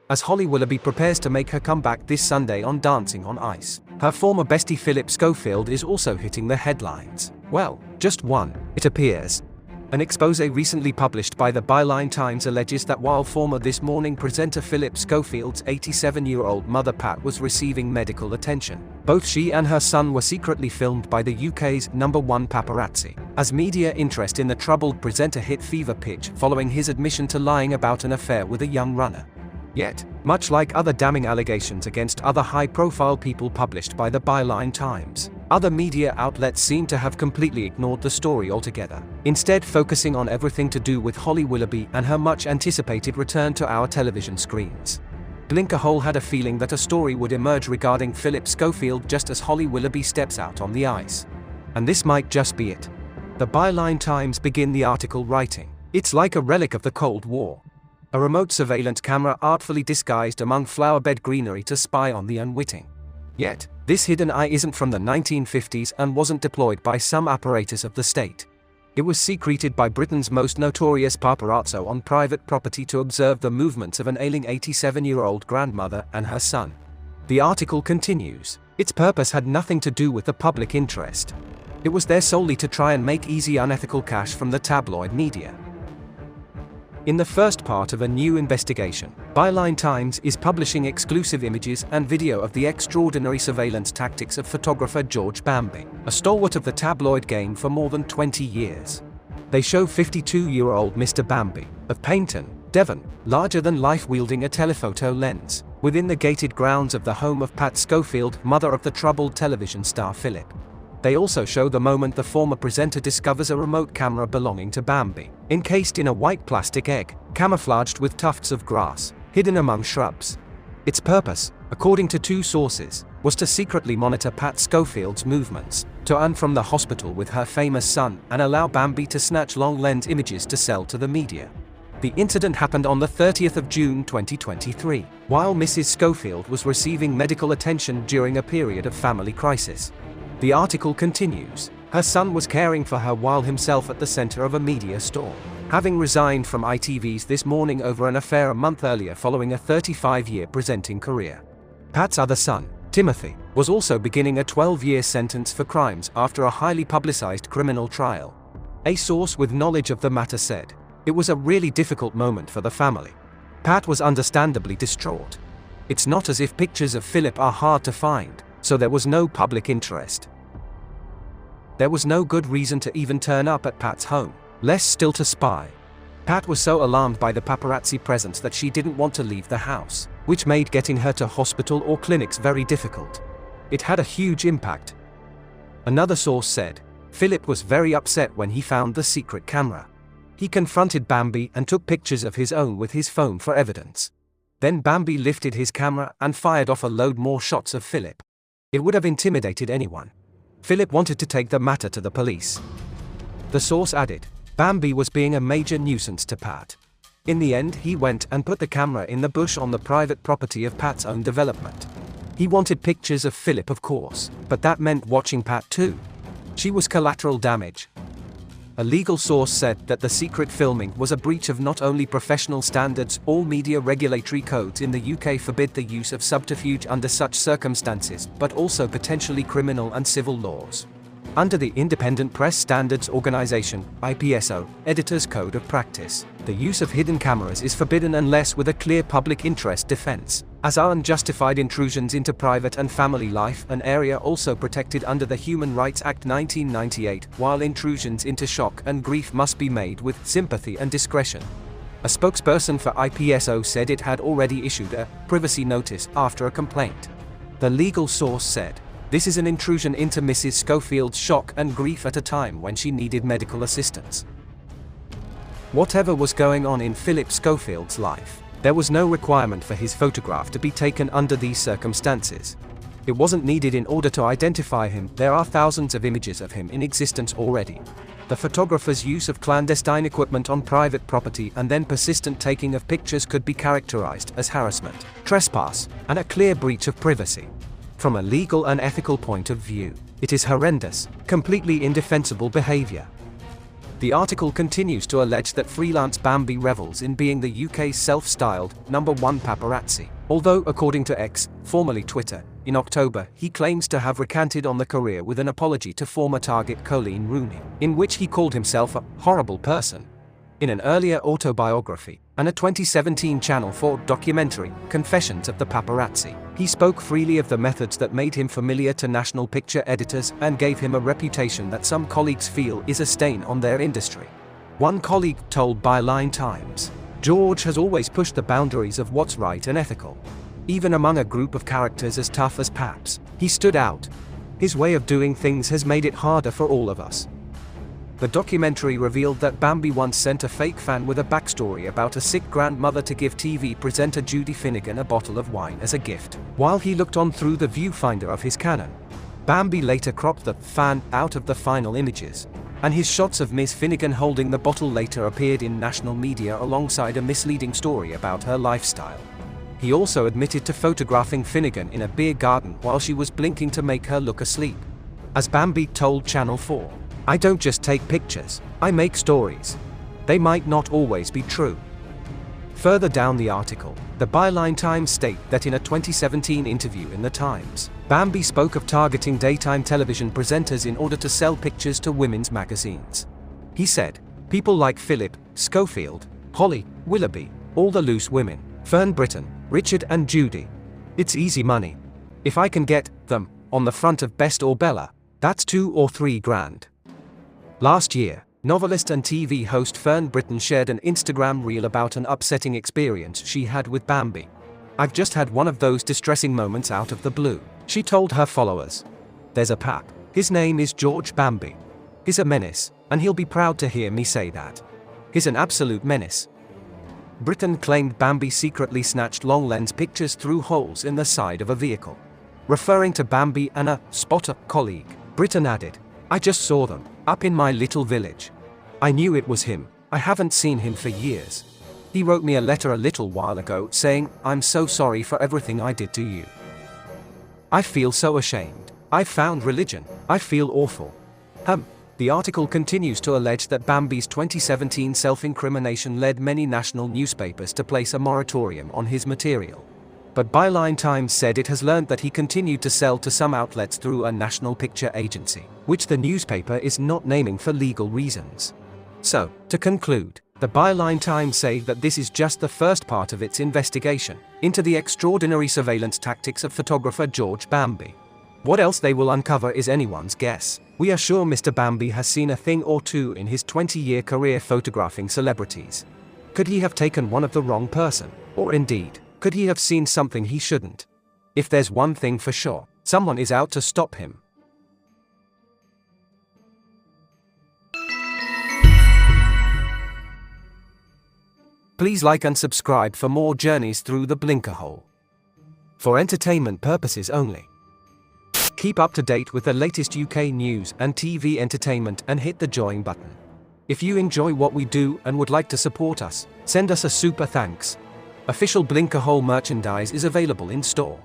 as Holly Willoughby prepares to make her comeback this Sunday on Dancing on Ice. Her former bestie Phillip Schofield is also hitting the headlines. Well, just one, it appears. An expose recently published by the Byline Times alleges that while former This Morning presenter Phillip Schofield's 87-year-old mother Pat was receiving medical attention, both she and her son were secretly filmed by the UK's #1 paparazzi, as media interest in the troubled presenter hit fever pitch following his admission to lying about an affair with a young runner. Yet, much like other damning allegations against other high-profile people published by the Byline Times, other media outlets seem to have completely ignored the story altogether, instead focusing on everything to do with Holly Willoughby and her much-anticipated return to our television screens. Blinkerhole had a feeling that a story would emerge regarding Phillip Schofield just as Holly Willoughby steps out on the ice. And this might just be it. The Byline Times begin the article writing, "It's like a relic of the Cold War. A remote surveillance camera artfully disguised among flowerbed greenery to spy on the unwitting. Yet, this hidden eye isn't from the 1950s and wasn't deployed by some apparatus of the state. It was secreted by Britain's most notorious paparazzo on private property to observe the movements of an ailing 87-year-old grandmother and her son." The article continues, "Its purpose had nothing to do with the public interest. It was there solely to try and make easy unethical cash from the tabloid media." In the first part of a new investigation, Byline Times is publishing exclusive images and video of the extraordinary surveillance tactics of photographer George Bambi, a stalwart of the tabloid game for more than 20 years. They show 52-year-old Mr. Bambi, of Paynton, Devon, larger than life wielding a telephoto lens, within the gated grounds of the home of Pat Schofield, mother of the troubled television star Phillip. They also show the moment the former presenter discovers a remote camera belonging to Bambi, encased in a white plastic egg, camouflaged with tufts of grass, hidden among shrubs. Its purpose, according to two sources, was to secretly monitor Pat Schofield's movements, to earn from the hospital with her famous son, and allow Bambi to snatch long-lens images to sell to the media. The incident happened on the 30th of June 2023, while Mrs. Schofield was receiving medical attention during a period of family crisis. The article continues, "Her son was caring for her while himself at the center of a media storm, having resigned from ITV's This Morning over an affair a month earlier following a 35-year presenting career." Pat's other son, Timothy, was also beginning a 12-year sentence for crimes after a highly publicized criminal trial. A source with knowledge of the matter said, "It was a really difficult moment for the family. Pat was understandably distraught. It's not as if pictures of Phillip are hard to find, so there was no public interest. There was no good reason to even turn up at Pat's home, less still to spy. Pat was so alarmed by the paparazzi presence that she didn't want to leave the house, which made getting her to hospital or clinics very difficult. It had a huge impact." Another source said, "Phillip was very upset when he found the secret camera. He confronted Bambi and took pictures of his own with his phone for evidence. Then Bambi lifted his camera and fired off a load more shots of Phillip. It would have intimidated anyone. Phillip wanted to take the matter to the police." The source added, "Bambi was being a major nuisance to Pat. In the end, he went and put the camera in the bush on the private property of Pat's own development. He wanted pictures of Phillip, of course, but that meant watching Pat too. She was collateral damage." A legal source said that the secret filming was a breach of not only professional standards, all media regulatory codes in the UK forbid the use of subterfuge under such circumstances, but also potentially criminal and civil laws. Under the Independent Press Standards Organisation, IPSO, Editor's Code of Practice, the use of hidden cameras is forbidden unless with a clear public interest defence, as are unjustified intrusions into private and family life, an area also protected under the Human Rights Act 1998, while intrusions into shock and grief must be made with sympathy and discretion." A spokesperson for IPSO said it had already issued a privacy notice after a complaint. The legal source said, "This is an intrusion into Mrs. Schofield's shock and grief at a time when she needed medical assistance." Whatever was going on in Phillip Schofield's life, there was no requirement for his photograph to be taken under these circumstances. It wasn't needed in order to identify him. There are thousands of images of him in existence already. The photographer's use of clandestine equipment on private property and then persistent taking of pictures could be characterized as harassment, trespass, and a clear breach of privacy. From a legal and ethical point of view, it is horrendous, completely indefensible behavior. The article continues to allege that freelance Bambi revels in being the UK's self-styled #1 paparazzi. Although, according to X, formerly Twitter, in October, he claims to have recanted on the career with an apology to former target Colleen Rooney, in which he called himself a horrible person. In an earlier autobiography, and a 2017 Channel 4 documentary, Confessions of the Paparazzi, he spoke freely of the methods that made him familiar to national picture editors and gave him a reputation that some colleagues feel is a stain on their industry. One colleague told Byline Times, "George has always pushed the boundaries of what's right and ethical. Even among a group of characters as tough as Papped, he stood out. His way of doing things has made it harder for all of us." The documentary revealed that Bambi once sent a fake fan with a backstory about a sick grandmother to give TV presenter Judy Finnegan a bottle of wine as a gift, while he looked on through the viewfinder of his Canon. Bambi later cropped the fan out of the final images, and his shots of Miss Finnegan holding the bottle later appeared in national media alongside a misleading story about her lifestyle. He also admitted to photographing Finnegan in a beer garden while she was blinking to make her look asleep. As Bambi told Channel 4, "I don't just take pictures, I make stories. They might not always be true." Further down the article, the Byline Times state that in a 2017 interview in The Times, Bambi spoke of targeting daytime television presenters in order to sell pictures to women's magazines. He said, "People like Phillip Schofield, Holly Willoughby, all the loose women, Fern Britton, Richard and Judy. It's easy money. If I can get them on the front of Best or Bella, that's $2 or $3 grand." Last year, novelist and TV host Fern Britton shared an Instagram reel about an upsetting experience she had with Bambi. "I've just had one of those distressing moments out of the blue," she told her followers. "There's a pap. His name is George Bambi. He's a menace, and he'll be proud to hear me say that. He's an absolute menace." Britton claimed Bambi secretly snatched long-lens pictures through holes in the side of a vehicle. Referring to Bambi and a spotter colleague, Britton added, "I just saw them, up in my little village. I knew it was him. I haven't seen him for years. He wrote me a letter a little while ago saying, 'I'm so sorry for everything I did to you. I feel so ashamed. I found religion. I feel awful.'" The article continues to allege that Bambi's 2017 self-incrimination led many national newspapers to place a moratorium on his material. But Byline Times said it has learned that he continued to sell to some outlets through a national picture agency, which the newspaper is not naming for legal reasons. So, to conclude, the Byline Times say that this is just the first part of its investigation into the extraordinary surveillance tactics of photographer George Bambi. What else they will uncover is anyone's guess. We are sure Mr. Bambi has seen a thing or two in his 20-year career photographing celebrities. Could he have taken one of the wrong person? Or indeed, could he have seen something he shouldn't? If there's one thing for sure, someone is out to stop him. Please like and subscribe for more journeys through the Blinkerhole. For entertainment purposes only. Keep up to date with the latest UK news and TV entertainment and hit the join button. If you enjoy what we do and would like to support us, send us a super thanks. Official Blinkerhole merchandise is available in store.